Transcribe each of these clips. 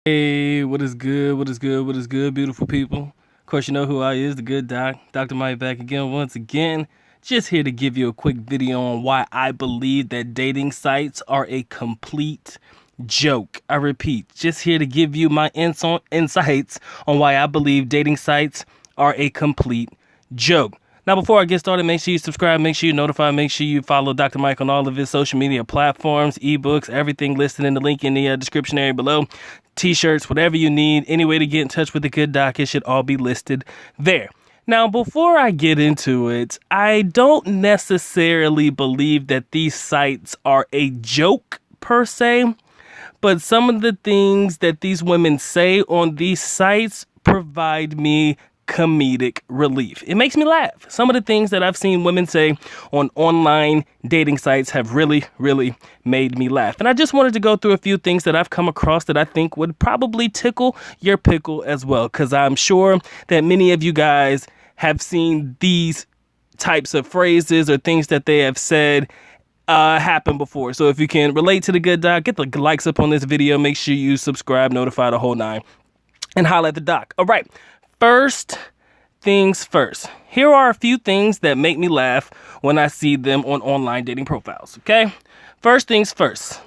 Hey, what is good? What is good? What is good, beautiful people? Of course, you know who I is, the good doc. Dr. Mike back again, once again. Just here to give you a quick video on why I believe that dating sites are a complete joke. I repeat, just here to give you my insights on why I believe dating sites are a complete joke. Now, before I get started, make sure you subscribe, make sure you notify, make sure you follow Dr. Mike on all of his social media platforms, ebooks, everything listed in the link in the description area below. T-shirts, whatever you need, any way to get in touch with the good doc, it should all be listed there. Now, before I get into it, I don't necessarily believe that these sites are a joke per se, but some of the things that these women say on these sites provide me comedic relief. It makes me laugh. Some of the things that I've seen women say on online dating sites have really, really made me laugh. And I just wanted to go through a few things that I've come across that I think would probably tickle your pickle as well, because I'm sure that many of you guys have seen these types of phrases or things that they have said happen before. So if you can relate to the good doc, get the likes up on this video, make sure you subscribe, notify the whole nine, and holla at the doc. All right. First things first. Here are a few things that make me laugh when I see them on online dating profiles, okay? First things first.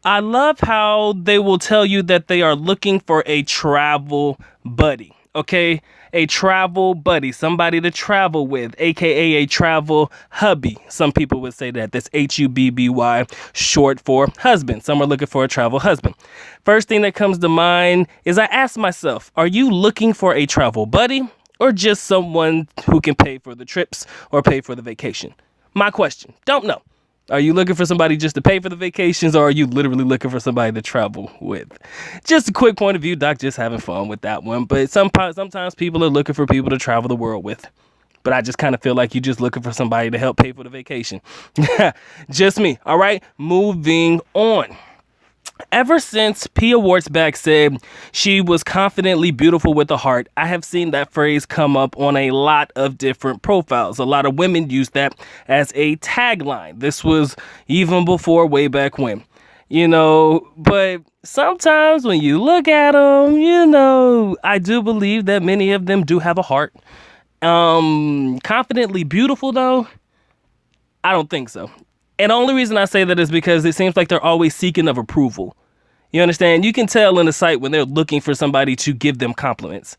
I love how they will tell you that they are looking for a travel buddy, okay? A travel buddy, somebody to travel with, aka a travel hubby. Some people would say that. That's HUBBY, short for husband. Some are looking for a travel husband. First thing that comes to mind is I ask myself, are you looking for a travel buddy or just someone who can pay for the trips or pay for the vacation? My question, don't know. Are you looking for somebody just to pay for the vacations, or are you literally looking for somebody to travel with? Just a quick point of view, Doc, just having fun with that one. But sometimes people are looking for people to travel the world with. But I just kind of feel like you're just looking for somebody to help pay for the vacation. Just me. All right, moving on. Ever since Pia Wurtzbach said she was confidently beautiful with a heart, I have seen that phrase come up on a lot of different profiles. A lot of women use that as a tagline. This was even before way back when, but sometimes when you look at them, I do believe that many of them do have a heart. Confidently beautiful, though, I don't think so. And the only reason I say that is because it seems like they're always seeking of approval. You understand? You can tell in the site when they're looking for somebody to give them compliments.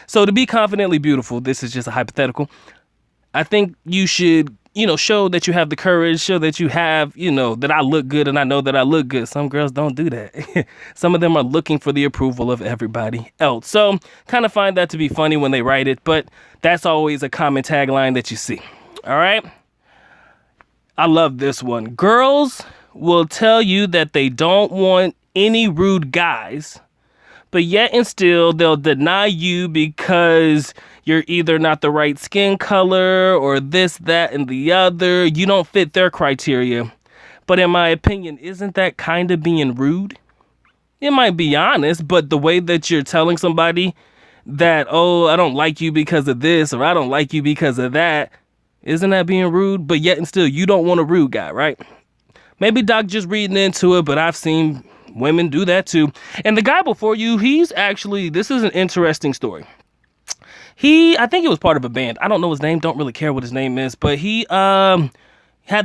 So to be confidently beautiful, this is just a hypothetical. I think you should, show that you have the courage, show that you have, that I look good and I know that I look good. Some girls don't do that. Some of them are looking for the approval of everybody else. So kind of find that to be funny when they write it, but that's always a common tagline that you see. All right. I love this one. Girls will tell you that they don't want any rude guys, but yet and still they'll deny you because you're either not the right skin color or this, that, and the other. You don't fit their criteria. But in my opinion, isn't that kind of being rude? It might be honest, but the way that you're telling somebody that, oh, I don't like you because of this or I don't like you because of that, isn't that being rude? But yet and still, you don't want a rude guy, right? Maybe Doc just reading into it, but I've seen women do that too. And the guy before you, this is an interesting story. I think he was part of a band. I don't know his name, don't really care what his name is, but he had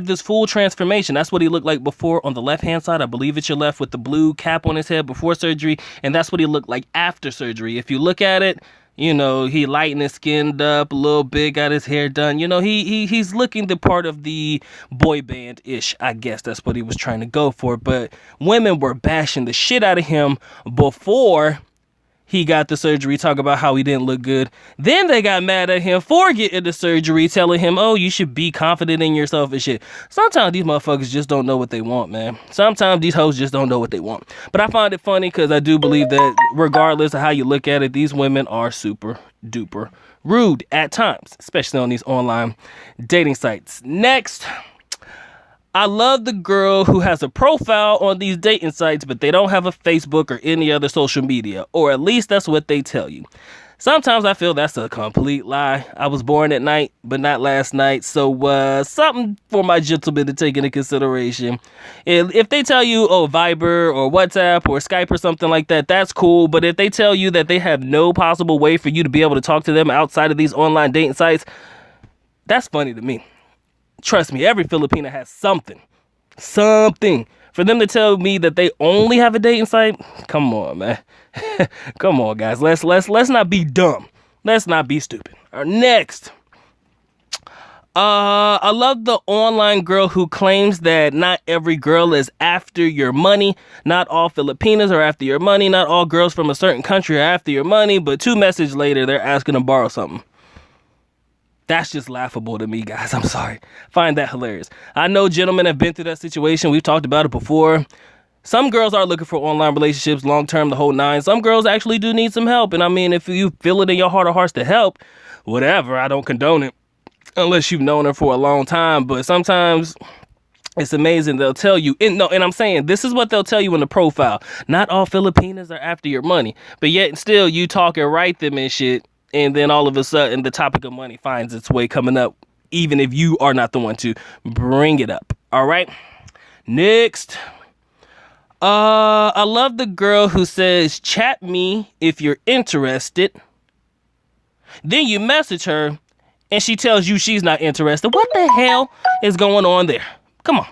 this full transformation. That's what he looked like before on the left-hand side. I believe it's your left, with the blue cap on his head before surgery. And that's what he looked like after surgery. If you look at it, he lightened his skin up a little bit, got his hair done. He's looking the part of the boy band-ish. I guess that's what he was trying to go for. But women were bashing the shit out of him before he got the surgery, talk about how he didn't look good. Then they got mad at him for getting the surgery, telling him, oh, you should be confident in yourself and shit. Sometimes these motherfuckers just don't know what they want, man. Sometimes these hoes just don't know what they want. But I find it funny because I do believe that regardless of how you look at it, these women are super duper rude at times, especially on these online dating sites. Next, I love the girl who has a profile on these dating sites, but they don't have a Facebook or any other social media, or at least that's what they tell you. Sometimes I feel that's a complete lie. I was born at night, but not last night. So something for my gentlemen to take into consideration. If they tell you, oh, Viber or WhatsApp or Skype or something like that, that's cool. But if they tell you that they have no possible way for you to be able to talk to them outside of these online dating sites, that's funny to me. Trust me, every Filipino has something. For them to tell me that they only have a dating site, come on, man. Come on, guys. Let's not be dumb. Let's not be stupid. Next. I love the online girl who claims that not every girl is after your money. Not all Filipinas are after your money. Not all girls from a certain country are after your money. But 2 messages later, they're asking to borrow something. That's just laughable to me, guys. I'm sorry. Find that hilarious. I know gentlemen have been through that situation. We've talked about it before. Some girls are looking for online relationships, long-term, the whole nine. Some girls actually do need some help. And I mean, if you feel it in your heart of hearts to help, whatever, I don't condone it. Unless you've known her for a long time. But sometimes it's amazing. They'll tell you, and I'm saying, this is what they'll tell you in the profile. Not all Filipinas are after your money. But yet still, you talk and write them and shit. And then all of a sudden, the topic of money finds its way coming up, even if you are not the one to bring it up. All right. Next. I love the girl who says, chat me if you're interested. Then you message her and she tells you she's not interested. What the hell is going on there? Come on.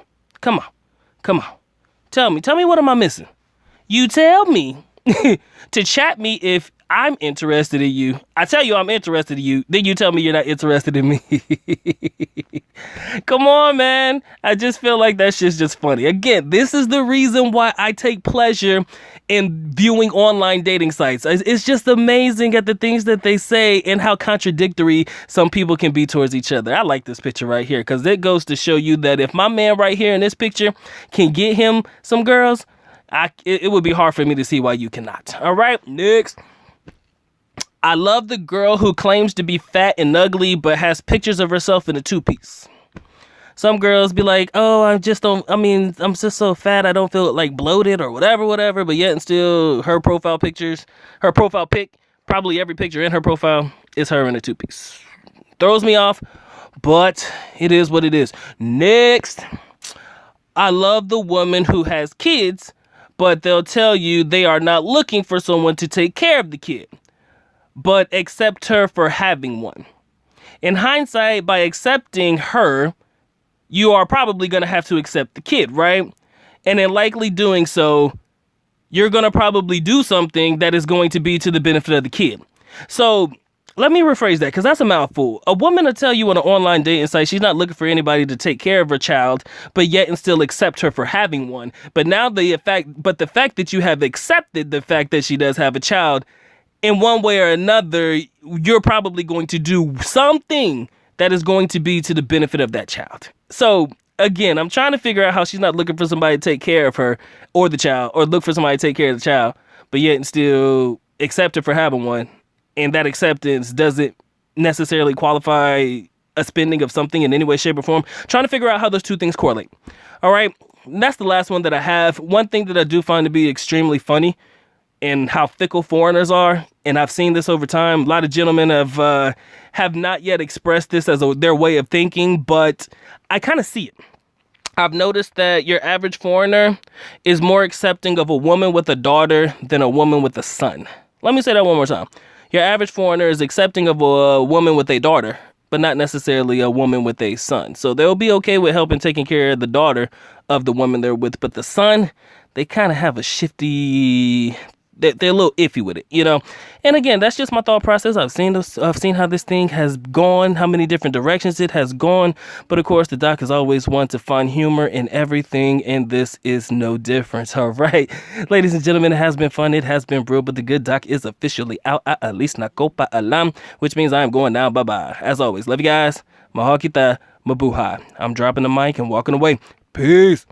Tell me what am I missing? You tell me to chat me if I'm interested in you. I tell you I'm interested in you. Then you tell me you're not interested in me. Come on, man. I just feel like that shit's just funny. Again, this is the reason why I take pleasure in viewing online dating sites. It's just amazing at the things that they say and how contradictory some people can be towards each other. I like this picture right here because it goes to show you that if my man right here in this picture can get him some girls, it would be hard for me to see why you cannot. All right, next. I love the girl who claims to be fat and ugly, but has pictures of herself in a 2-piece. Some girls be like, oh, I'm just so fat, I don't feel like bloated or whatever. But yet and still, her profile pic, probably every picture in her profile is her in a 2-piece. Throws me off, but it is what it is. Next. I love the woman who has kids, but they'll tell you they are not looking for someone to take care of the kid, but accept her for having one. In hindsight, by accepting her, you are probably going to have to accept the kid, right? And in likely doing so, you're going to probably do something that is going to be to the benefit of the kid. So let me rephrase that, because that's a mouthful. A woman will tell you on an online dating site she's not looking for anybody to take care of her child, but yet and still accept her for having one. But now the fact that you have accepted the fact that she does have a child, in one way or another, you're probably going to do something that is going to be to the benefit of that child. So again, I'm trying to figure out how she's not looking for somebody to take care of her or the child, or look for somebody to take care of the child, but yet and still accept her for having one. And that acceptance doesn't necessarily qualify a spending of something in any way, shape, or form. Trying to figure out how those two things correlate. All right. That's the last one that I have. One thing that I do find to be extremely funny and how fickle foreigners are, and I've seen this over time. A lot of gentlemen have not yet expressed this as their way of thinking, but I kind of see it. I've noticed that your average foreigner is more accepting of a woman with a daughter than a woman with a son. Let me say that one more time. Your average foreigner is accepting of a woman with a daughter, but not necessarily a woman with a son. So they'll be okay with helping taking care of the daughter of the woman they're with, but the son, they kind of have a shifty. They're a little iffy with it, you know? And again, that's just my thought process. I've seen how this thing has gone, how many different directions it has gone. But of course, the doc is always one to find humor in everything, and this is no different. All right. Ladies and gentlemen, it has been fun. It has been real, but the good doc is officially out. At least na copa alam, which means I am going now. Bye-bye. As always, love you guys. Mahal kita, mabuhay. I'm dropping the mic and walking away. Peace.